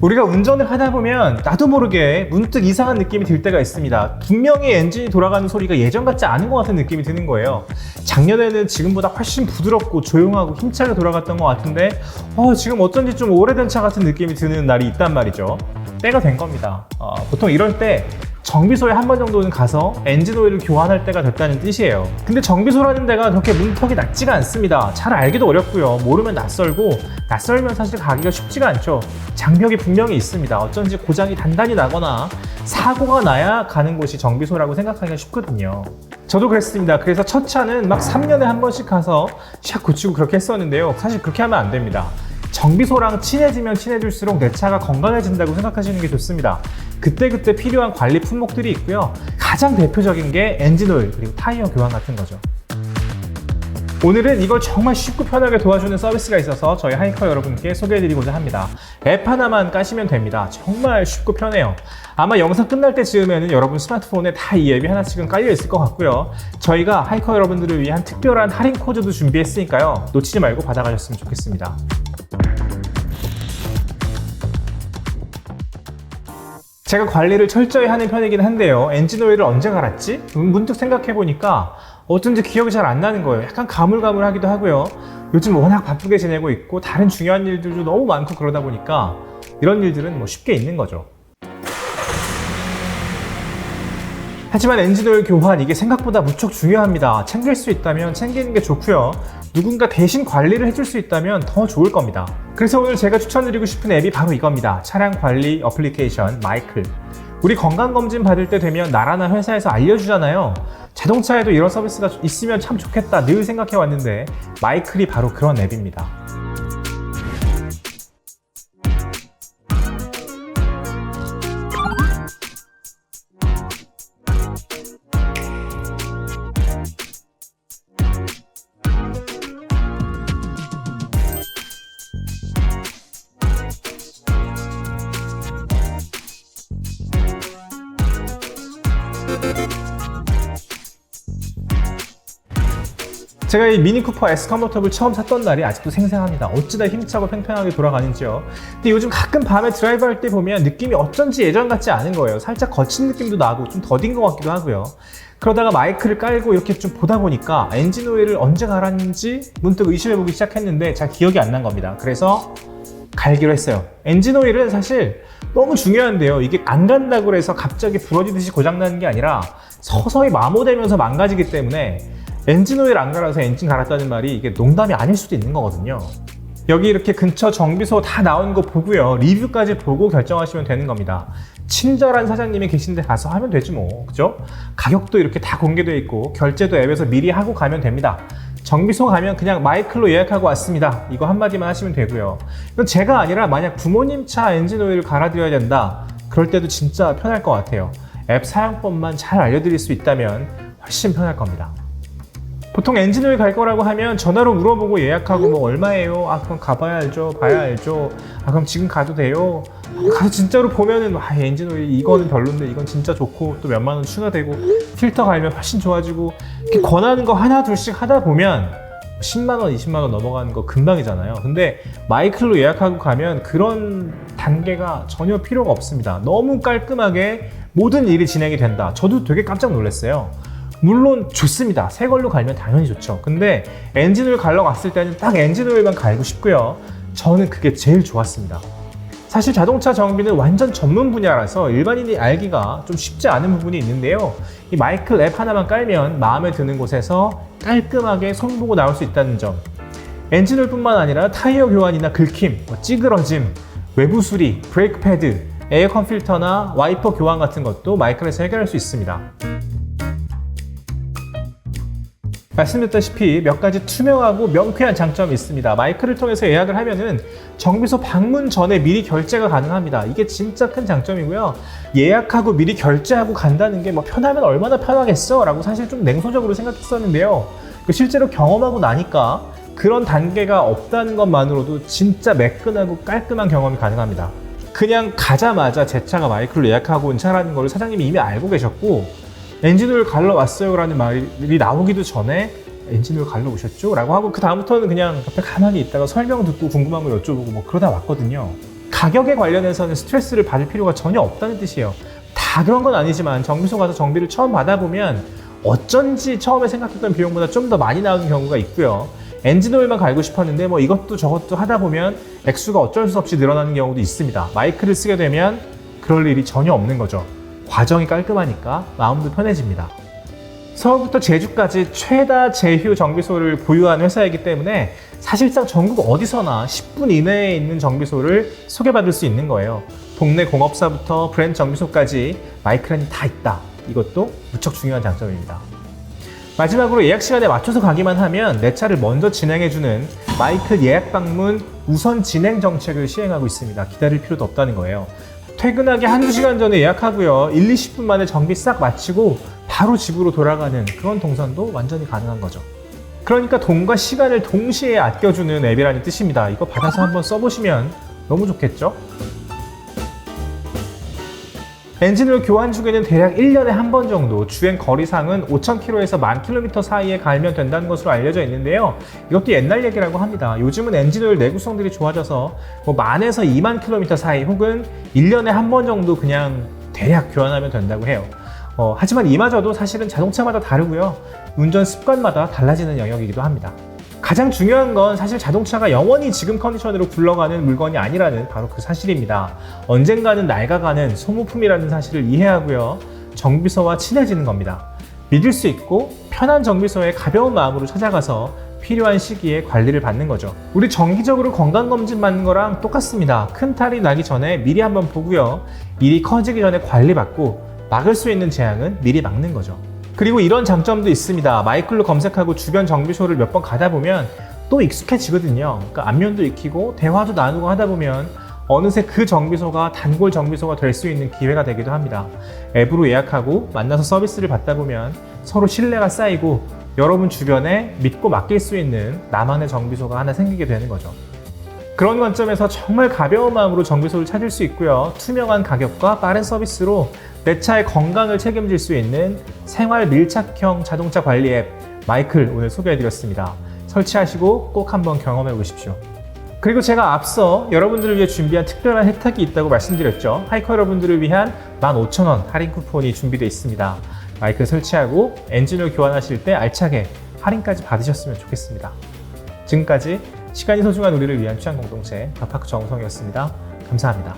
우리가 운전을 하다 보면 나도 모르게 문득 이상한 느낌이 들 때가 있습니다. 분명히 엔진이 돌아가는 소리가 예전 같지 않은 것 같은 느낌이 드는 거예요. 작년에는 지금보다 훨씬 부드럽고 조용하고 힘차게 돌아갔던 것 같은데 지금 어쩐지 좀 오래된 차 같은 느낌이 드는 날이 있단 말이죠. 때가 된 겁니다. 보통 이럴 때 정비소에 한 번 정도는 가서 엔진 오일을 교환할 때가 됐다는 뜻이에요. 근데 정비소라는 데가 그렇게 문턱이 낮지가 않습니다. 잘 알기도 어렵고요. 모르면 낯설고, 낯설면 사실 가기가 쉽지가 않죠. 장벽이 분명히 있습니다. 어쩐지 고장이 단단히 나거나 사고가 나야 가는 곳이 정비소라고 생각하기가 쉽거든요. 저도 그랬습니다. 그래서 첫 차는 막 3년에 한 번씩 가서 샥 고치고 그렇게 했었는데요. 사실 그렇게 하면 안 됩니다. 정비소랑 친해지면 친해질수록 내 차가 건강해진다고 생각하시는 게 좋습니다. 그때그때 필요한 관리 품목들이 있고요. 가장 대표적인 게 엔진 오일 그리고 타이어 교환 같은 거죠. 오늘은 이걸 정말 쉽고 편하게 도와주는 서비스가 있어서 저희 하이커 여러분께 소개해드리고자 합니다. 앱 하나만 까시면 됩니다. 정말 쉽고 편해요. 아마 영상 끝날 때쯤에는 여러분 스마트폰에 다 이 앱이 하나씩은 깔려 있을 것 같고요. 저희가 하이커 여러분들을 위한 특별한 할인 코드도 준비했으니까요. 놓치지 말고 받아가셨으면 좋겠습니다. 제가 관리를 철저히 하는 편이긴 한데요. 엔진 오일을 언제 갈았지? 문득 생각해보니까 어쩐지 기억이 잘 안 나는 거예요. 약간 가물가물하기도 하고요. 요즘 워낙 바쁘게 지내고 있고 다른 중요한 일들도 너무 많고 그러다 보니까 이런 일들은 쉽게 있는 거죠. 하지만 엔진오일 교환 이게 생각보다 무척 중요합니다. 챙길 수 있다면 챙기는 게 좋고요. 누군가 대신 관리를 해줄 수 있다면 더 좋을 겁니다. 그래서 오늘 제가 추천드리고 싶은 앱이 바로 이겁니다. 차량 관리 어플리케이션 마이클. 우리 건강검진 받을 때 되면 나라나 회사에서 알려주잖아요. 자동차에도 이런 서비스가 있으면 참 좋겠다 늘 생각해 왔는데 마이클이 바로 그런 앱입니다. 제가 이 미니쿠퍼 S 컨버터블 처음 샀던 날이 아직도 생생합니다. 어찌다 힘차고 팽팽하게 돌아가는지요. 근데 요즘 가끔 밤에 드라이브 할 때 보면 느낌이 어쩐지 예전 같지 않은 거예요. 살짝 거친 느낌도 나고 좀 더딘 것 같기도 하고요. 그러다가 마이크를 깔고 이렇게 좀 보다 보니까 엔진 오일을 언제 갈았는지 문득 의심해보기 시작했는데 잘 기억이 안 난 겁니다. 그래서 갈기로 했어요. 엔진 오일은 사실 너무 중요한데요. 이게 안 간다고 해서 갑자기 부러지듯이 고장나는 게 아니라 서서히 마모되면서 망가지기 때문에 엔진 오일 안 갈아서 엔진 갈았다는 말이 이게 농담이 아닐 수도 있는 거거든요. 여기 이렇게 근처 정비소 다 나온 거 보고요. 리뷰까지 보고 결정하시면 되는 겁니다. 친절한 사장님이 계신데 가서 하면 되지 뭐. 그죠? 가격도 이렇게 다 공개되어 있고 결제도 앱에서 미리 하고 가면 됩니다. 정비소 가면 그냥 마이클로 예약하고 왔습니다. 이거 한마디만 하시면 되고요. 이건 제가 아니라 만약 부모님 차 엔진 오일을 갈아드려야 된다. 그럴 때도 진짜 편할 것 같아요. 앱 사용법만 잘 알려드릴 수 있다면 훨씬 편할 겁니다. 보통 엔진오일 갈 거라고 하면 전화로 물어보고 예약하고 뭐 얼마예요? 그럼 가봐야 알죠? 봐야 알죠? 그럼 지금 가도 돼요? 가서 진짜로 보면은 엔진오일 이거는 별론데 이건 진짜 좋고 또 몇만 원 추가되고 필터 갈면 훨씬 좋아지고 이렇게 권하는 거 하나 둘씩 하다 보면 10만 원, 20만 원 넘어가는 거 금방이잖아요. 근데 마이클로 예약하고 가면 그런 단계가 전혀 필요가 없습니다. 너무 깔끔하게 모든 일이 진행이 된다. 저도 되게 깜짝 놀랐어요. 물론 좋습니다. 새 걸로 갈면 당연히 좋죠. 근데 엔진오일 갈러 갔을 때는 딱 엔진오일만 갈고 싶고요. 저는 그게 제일 좋았습니다. 사실 자동차 정비는 완전 전문 분야라서 일반인이 알기가 좀 쉽지 않은 부분이 있는데요. 이 마이클 앱 하나만 깔면 마음에 드는 곳에서 깔끔하게 손보고 나올 수 있다는 점. 엔진오일 뿐만 아니라 타이어 교환이나 긁힘, 찌그러짐, 외부 수리, 브레이크 패드, 에어컨 필터나 와이퍼 교환 같은 것도 마이클에서 해결할 수 있습니다. 말씀드렸다시피 몇 가지 투명하고 명쾌한 장점이 있습니다. 마이클을 통해서 예약을 하면은 정비소 방문 전에 미리 결제가 가능합니다. 이게 진짜 큰 장점이고요. 예약하고 미리 결제하고 간다는 게 편하면 얼마나 편하겠어? 라고 사실 좀 냉소적으로 생각했었는데요. 실제로 경험하고 나니까 그런 단계가 없다는 것만으로도 진짜 매끈하고 깔끔한 경험이 가능합니다. 그냥 가자마자 제 차가 마이클로 예약하고 온 차라는 걸 사장님이 이미 알고 계셨고 엔진오일 갈러 왔어요 라는 말이 나오기도 전에 엔진오일 갈러 오셨죠? 라고 하고 그 다음부터는 그냥 옆에 가만히 있다가 설명 듣고 궁금한 거 여쭤보고 그러다 왔거든요. 가격에 관련해서는 스트레스를 받을 필요가 전혀 없다는 뜻이에요. 다 그런 건 아니지만 정비소 가서 정비를 처음 받아보면 어쩐지 처음에 생각했던 비용보다 좀 더 많이 나오는 경우가 있고요. 엔진오일만 갈고 싶었는데 뭐 이것도 저것도 하다 보면 액수가 어쩔 수 없이 늘어나는 경우도 있습니다. 마이크를 쓰게 되면 그럴 일이 전혀 없는 거죠. 과정이 깔끔하니까 마음도 편해집니다. 서울부터 제주까지 최다 제휴 정비소를 보유한 회사이기 때문에 사실상 전국 어디서나 10분 이내에 있는 정비소를 소개받을 수 있는 거예요. 동네 공업사부터 브랜드 정비소까지 마이클란이 다 있다. 이것도 무척 중요한 장점입니다. 마지막으로 예약 시간에 맞춰서 가기만 하면 내 차를 먼저 진행해주는 마이클 예약 방문 우선 진행 정책을 시행하고 있습니다. 기다릴 필요도 없다는 거예요. 퇴근하기 한두 시간 전에 예약하고요. 1, 20분 만에 정비 싹 마치고 바로 집으로 돌아가는 그런 동선도 완전히 가능한 거죠. 그러니까 돈과 시간을 동시에 아껴주는 앱이라는 뜻입니다. 이거 받아서 한번 써보시면 너무 좋겠죠? 엔진오일 교환 주기는 대략 1년에 한 번 정도, 주행 거리상은 5,000km에서 10,000km 사이에 갈면 된다는 것으로 알려져 있는데요. 이것도 옛날 얘기라고 합니다. 요즘은 엔진오일 내구성들이 좋아져서 뭐 10,000에서 20,000km 사이 혹은 1년에 한 번 정도 그냥 대략 교환하면 된다고 해요. 하지만 이마저도 사실은 자동차마다 다르고요. 운전 습관마다 달라지는 영역이기도 합니다. 가장 중요한 건 사실 자동차가 영원히 지금 컨디션으로 굴러가는 물건이 아니라는 바로 그 사실입니다. 언젠가는 낡아가는 소모품이라는 사실을 이해하고요. 정비소와 친해지는 겁니다. 믿을 수 있고 편한 정비소에 가벼운 마음으로 찾아가서 필요한 시기에 관리를 받는 거죠. 우리 정기적으로 건강검진 받는 거랑 똑같습니다. 큰 탈이 나기 전에 미리 한번 보고요. 일이 커지기 전에 관리받고 막을 수 있는 재앙은 미리 막는 거죠. 그리고 이런 장점도 있습니다. 마이클로 검색하고 주변 정비소를 몇 번 가다 보면 또 익숙해지거든요. 그러니까 안면도 익히고 대화도 나누고 하다 보면 어느새 그 정비소가 단골 정비소가 될 수 있는 기회가 되기도 합니다. 앱으로 예약하고 만나서 서비스를 받다 보면 서로 신뢰가 쌓이고 여러분 주변에 믿고 맡길 수 있는 나만의 정비소가 하나 생기게 되는 거죠. 그런 관점에서 정말 가벼운 마음으로 정비소를 찾을 수 있고요. 투명한 가격과 빠른 서비스로 내 차의 건강을 책임질 수 있는 생활 밀착형 자동차 관리 앱 마이클 오늘 소개해드렸습니다. 설치하시고 꼭 한번 경험해 보십시오. 그리고 제가 앞서 여러분들을 위해 준비한 특별한 혜택이 있다고 말씀드렸죠. 하이커 여러분들을 위한 15,000원 할인 쿠폰이 준비되어 있습니다. 마이클 설치하고 엔진오일 교환하실 때 알차게 할인까지 받으셨으면 좋겠습니다. 지금까지 시간이 소중한 우리를 위한 취향 공동체 바파크 정우성이었습니다. 감사합니다.